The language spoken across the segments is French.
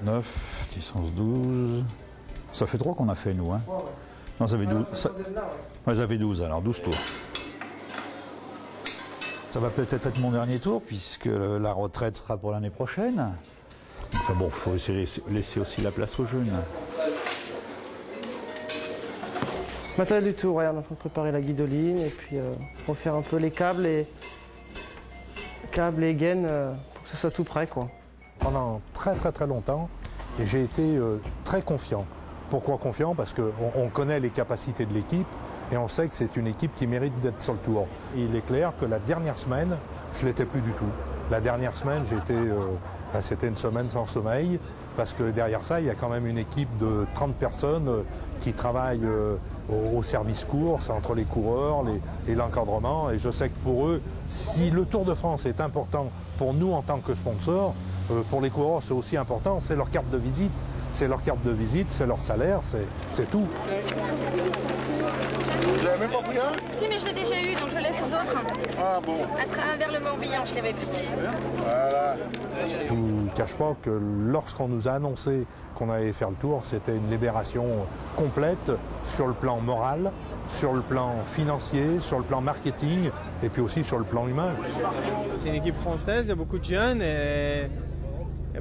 9, 10, 11, 12. Ça fait 3 qu'on a fait, nous. Hein. Ouais, ouais. Non, ça fait 12. Ouais, ça fait 12, alors 12 tours. Ça va peut-être être mon dernier tour, puisque la retraite sera pour l'année prochaine. Enfin bon, il faut laisser aussi la place aux jeunes. Matériel du tour, regarde, on est en train de préparer la guidoline et puis refaire un peu les câbles et gaines pour que ce soit tout prêt, quoi. Pendant très longtemps, j'ai été très confiant. Pourquoi confiant? Parce qu'on connaît les capacités de l'équipe et on sait que c'est une équipe qui mérite d'être sur le tour. Il est clair que la dernière semaine, je ne l'étais plus du tout. La dernière semaine, c'était une semaine sans sommeil, parce que derrière ça, il y a quand même une équipe de 30 personnes qui travaillent au service course, entre les coureurs et l'encadrement. Et je sais que pour eux, si le Tour de France est important pour nous en tant que sponsor, pour les coureurs, c'est aussi important, c'est leur carte de visite. C'est leur carte de visite, c'est leur salaire, c'est tout. Vous l'avez même pas pris un? Si, mais je l'ai déjà eu, donc je le laisse aux autres. Ah bon? À travers le Morbihan, je l'avais pris. Voilà. Je ne vous cache pas que lorsqu'on nous a annoncé qu'on allait faire le tour, c'était une libération complète sur le plan moral, sur le plan financier, sur le plan marketing et puis aussi sur le plan humain. C'est une équipe française, il y a beaucoup de jeunes et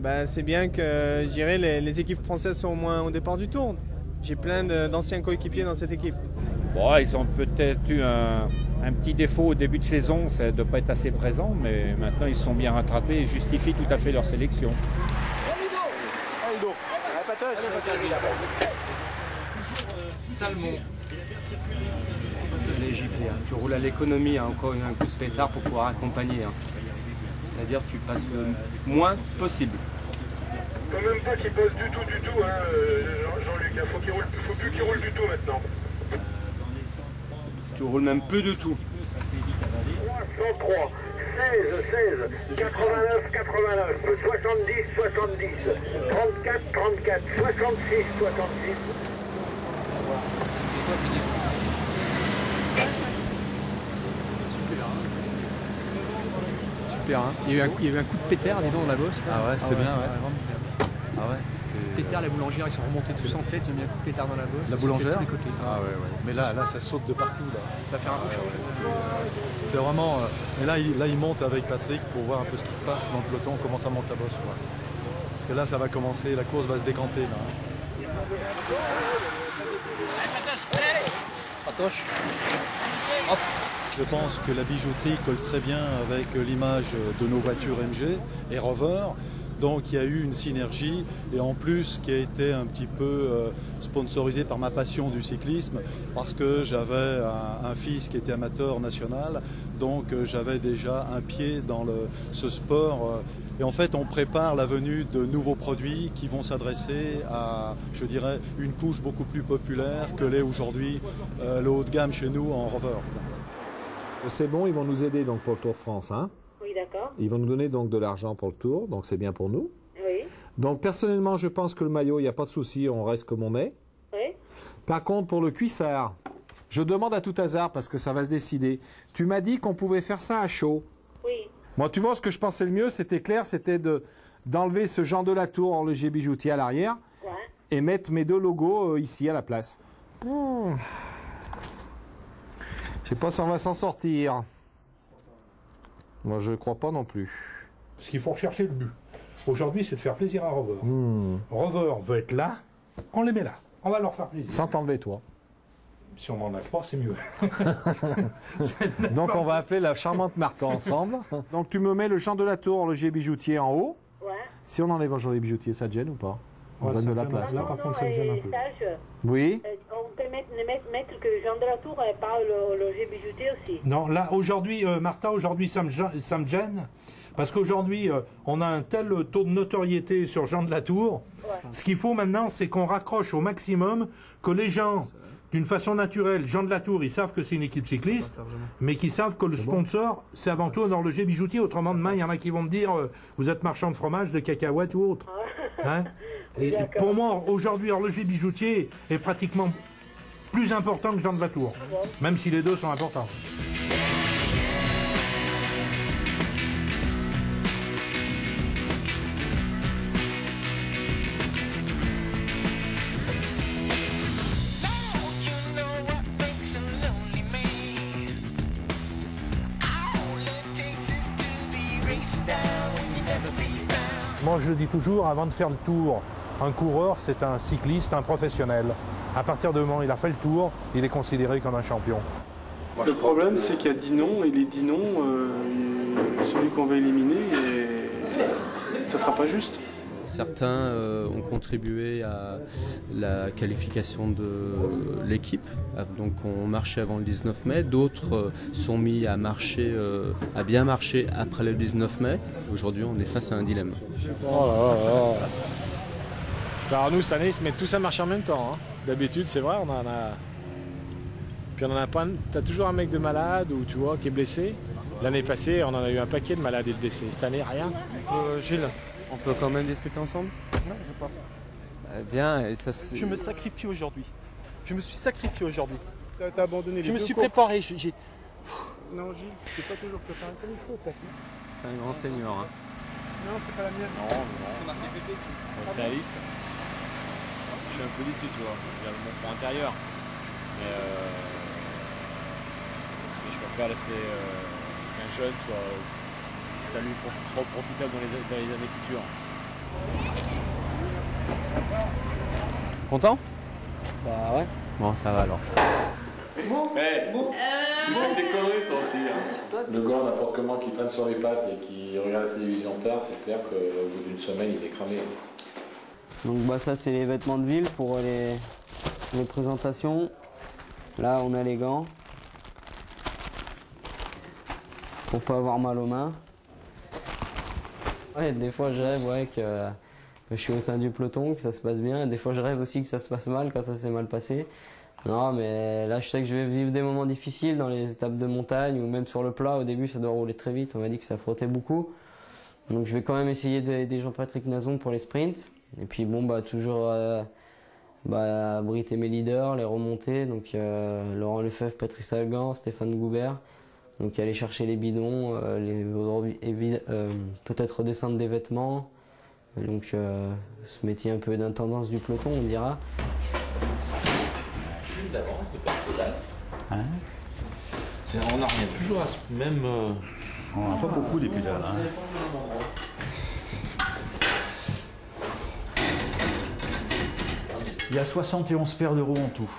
ben, c'est bien que je dirais, les équipes françaises sont au moins au départ du tour. J'ai plein d'anciens coéquipiers dans cette équipe. Bon, ils ont peut-être eu un petit défaut au début de saison, c'est de ne pas être assez présents, mais maintenant ils se sont bien rattrapés et justifient tout à fait leur sélection. Salmon. Les JP, hein. Tu roules à l'économie, hein. Encore un coup de pétard pour pouvoir accompagner. Hein. C'est-à-dire tu passes le moins possible. Faut même pas qu'il bosse du tout, hein, Jean-Luc. Faut plus qu'il roule du tout maintenant. Tu roules même peu du tout. 103, 16, 89, 70, 34, 66, 66. Super, hein. Il y a eu un coup de pétard, dis donc, dans la bosse. Là. Ah ouais, c'était bien, ouais. Ah ouais, Pétard, la boulangère, ils sont remontés tous en tête, ils ont mis un coup de pétard dans la bosse. La boulangère? Tous les côtés. Ah ouais. Mais là, ça saute de partout. Là. Ça fait un bouchon. C'est vraiment... Et là, il monte avec Patrick pour voir un peu ce qui se passe dans le peloton, comment ça monte la bosse. Quoi. Parce que là, ça va commencer, la course va se décanter. Là, hein. Atoche. Hop. Je pense que la bijouterie colle très bien avec l'image de nos voitures MG et Rover. Donc il y a eu une synergie et en plus qui a été un petit peu sponsorisé par ma passion du cyclisme parce que j'avais un fils qui était amateur national, donc j'avais déjà un pied dans ce sport. Et en fait on prépare la venue de nouveaux produits qui vont s'adresser à, je dirais, une couche beaucoup plus populaire que l'est aujourd'hui le haut de gamme chez nous en Rover. C'est bon, ils vont nous aider donc pour le Tour de France, hein? Oui, d'accord. Ils vont nous donner donc de l'argent pour le Tour, donc c'est bien pour nous. Oui. Donc personnellement, je pense que le maillot, il n'y a pas de souci, on reste comme on est. Oui. Par contre, pour le cuissard, je demande à tout hasard parce que ça va se décider. Tu m'as dit qu'on pouvait faire ça à chaud. Oui. Moi, tu vois, ce que je pensais le mieux, c'était clair, c'était d'enlever ce Jean de la Tour horloger bijoutier à l'arrière et mettre mes deux logos ici à la place. Je sais pas si on va s'en sortir. Moi, je crois pas non plus. Parce qu'il faut rechercher le but. Aujourd'hui, c'est de faire plaisir à Rover. Rover veut être là, on les met là. On va leur faire plaisir. Sans t'enlever, toi. Si on m'enlève pas, c'est mieux. Donc, on va appeler la charmante Martha ensemble. Donc, tu me mets le Jean de la Tour horloger bijoutier en haut. Ouais. Si on enlève horloger bijoutier, ça te gêne ou pas? On Ouais, donne ça de la gêne. place. Là, par contre, ça me gêne un peu. Oui. On peut mettre que Jean de la Tour et pas le loger bijoutier aussi. Non, là, aujourd'hui, Martha, aujourd'hui, ça me gêne. Parce qu'aujourd'hui, on a un tel taux de notoriété sur Jean de la Tour. Ouais. Ce qu'il faut maintenant, c'est qu'on raccroche au maximum, que les gens, d'une façon naturelle, Jean de la Tour, ils savent que c'est une équipe cycliste, mais qu'ils savent que le sponsor, c'est avant tout un horloger bijoutier. Autrement, demain, il y en a qui vont me dire, vous êtes marchand de fromage, de cacahuètes ou autre. Hein? Et pour moi, aujourd'hui, horloger bijoutier est pratiquement plus important que Jean de la Tour, même si les deux sont importants. Moi, je le dis toujours, avant de faire le tour, un coureur, c'est un cycliste, un professionnel. À partir du moment où il a fait le tour, il est considéré comme un champion. Le problème, c'est qu'il y a 10 noms, et les 10 noms, celui qu'on va éliminer, ça ne sera pas juste. Certains ont contribué à la qualification de l'équipe, donc ont marché avant le 19 mai. D'autres sont mis à marcher, à bien marcher après le 19 mai. Aujourd'hui, on est face à un dilemme. Oh là là là. Alors nous, cette année, ils se mettent tous à marcher en même temps. Hein. D'habitude, c'est vrai, on en a... Puis on en a pas... T'as toujours un mec de malade ou tu vois qui est blessé. L'année passée, on en a eu un paquet de malades et de blessés. Cette année, rien. Gilles, on peut quand même discuter ensemble? Non, je ne veux pas. Bien, et ça c'est... Je me sacrifie aujourd'hui. Je me suis sacrifié aujourd'hui. T'as abandonné les Je me deux suis courses. préparé. Non, Gilles, t'es pas toujours préparé comme il faut, t'as fait. T'es un grand seigneur. Hein. Non, c'est pas la mienne. Non, non. Pour être réaliste, je suis un peu déçu, tu vois. J'ai mon fond intérieur. Mais je préfère laisser qu'un jeune soit profitable dans les années futures. Content? Bah ouais. Bon, ça va alors. Tu fais des conneries toi aussi. Hein. Le gars, n'importe comment, qui traîne sur les pattes et qui regarde la télévision tard, c'est clair qu'au bout d'une semaine, il est cramé. Donc bah ça c'est les vêtements de ville pour les présentations. Là on a les gants. Pour pas avoir mal aux mains. Ouais, des fois je rêve que je suis au sein du peloton, que ça se passe bien. Des fois je rêve aussi que ça se passe mal quand ça s'est mal passé. Non mais là je sais que je vais vivre des moments difficiles dans les étapes de montagne ou même sur le plat. Au début ça doit rouler très vite, on m'a dit que ça frottait beaucoup. Donc je vais quand même essayer d'aider Jean-Patrick Nazon pour les sprints. Et puis bon bah toujours abriter mes leaders, les remonter. Donc Laurent Lefebvre, Patrice Algan, Stéphane Goubert. Donc aller chercher les bidons, peut-être redescendre des vêtements. Donc ce métier un peu d'intendance du peloton, on dira. Hein, on arrive toujours à ce même... On n'a pas beaucoup des pédales. Hein. Il y a 71 paires de roues en tout.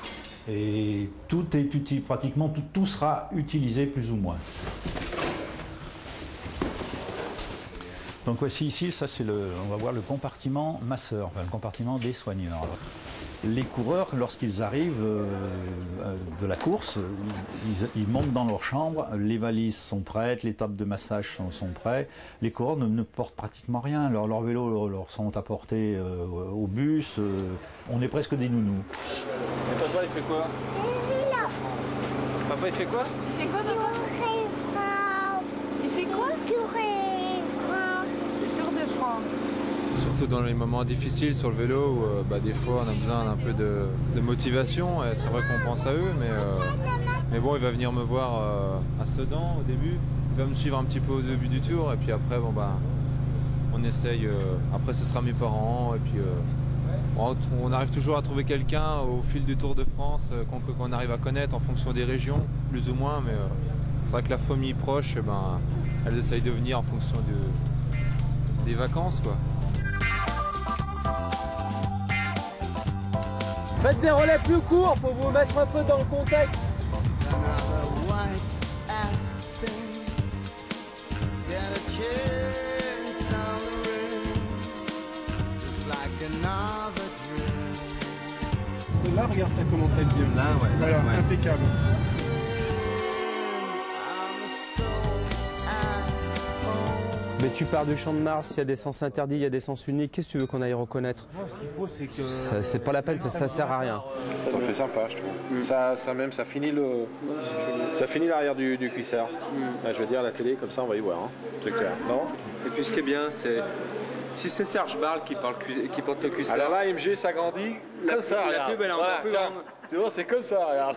Et tout est utile, pratiquement tout sera utilisé plus ou moins. Donc voici ici, ça c'est on va voir le compartiment masseur, enfin, le compartiment des soigneurs. Les coureurs, lorsqu'ils arrivent de la course, ils montent dans leur chambre, les valises sont prêtes, les tables de massage sont prêtes. Les coureurs ne portent pratiquement rien, leurs vélos leur sont apportés au bus. On est presque des nounous. Et papa, il fait quoi? Papa, il fait quoi? Il fait quoi, papa? Il fait quoi? Tour de France. Surtout dans les moments difficiles sur le vélo où des fois on a besoin d'un peu de motivation, et c'est vrai qu'on pense à eux, mais bon, il va venir me voir à Sedan au début, il va me suivre un petit peu au début du tour, et puis après on essaye, après ce sera mes parents, et puis on arrive toujours à trouver quelqu'un au fil du Tour de France qu'on arrive à connaître en fonction des régions, plus ou moins, mais c'est vrai que la famille proche, elle essaye de venir en fonction des vacances, quoi. Faites des relais plus courts pour vous mettre un peu dans le contexte. Là, regarde, ça commence à être bien. Là, ouais. Voilà, ouais. impeccable. Mais tu pars du Champ de Mars, il y a des sens interdits, il y a des sens uniques, qu'est-ce que tu veux qu'on aille reconnaître? Ce qu'il faut, c'est que... C'est pas la peine, ça sert à rien. Ça fait sympa, je trouve. Ça finit l'arrière du cuissard. Je veux dire, la télé, comme ça, on va y voir. Hein. C'est clair. Non? Et puis ce qui est bien, c'est... Si c'est Serge Barle qui porte le cuissard... Alors là, MG s'agrandit comme ça, la regarde. pub, elle est encore plus grande. Tu vois, c'est comme ça, regarde.